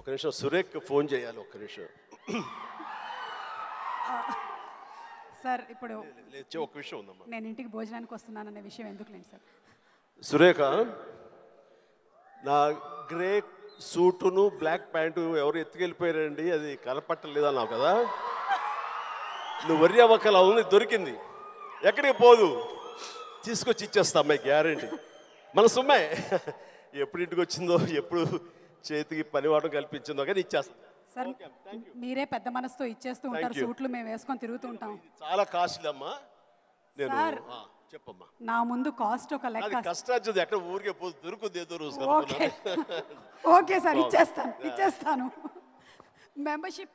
ఒక నిమిషం సురేఖ్కి ఫోన్ చేయాలి, ఒక్క నిమిషం. సార్ ఇప్పుడు ఒక విషయం ఉందమ్మా. నేను ఇంటికి భోజనానికి వస్తున్నాననే విషయం ఎందుకులేండి సార్. సురేఖ, నా గ్రే సూటును బ్లాక్ ప్యాంటు ఎవరు ఎత్తుకెళ్ళిపోయారండి, అది కనపట్టలేదన్నావు కదా. నువ్వు వర్రి అవ్వకలా ఉంది, దొరికింది, ఎక్కడికి పోదు, తీసుకొచ్చి ఇచ్చేస్తా అమ్మాయి, గ్యారంటీ. మన సుమ్మాయి ఎప్పుడు ఇంటికి వచ్చిందో, ఎప్పుడు చేతికి పనివాటం కల్పించిందో కానీ ఇచ్చేస్తా. సార్ మీరే పెద్ద మనసుతో ఇచ్చేస్తూ ఉంటారు, సూట్లు మేము వేసుకొని తిరుగుతూ ఉంటాం. చాలా కాస్ట్లీ అమ్మా. నేను చెప్పమ్మా, నా ముందు కాస్ట్ ఒక లెక్క. కష్టార్జిత ఎక్కడ ఊరికే పోదు, దొరుకుతుంది ఏదో రోజు. ఓకే సార్, ఇచ్చేస్తాను. మెంబర్షిప్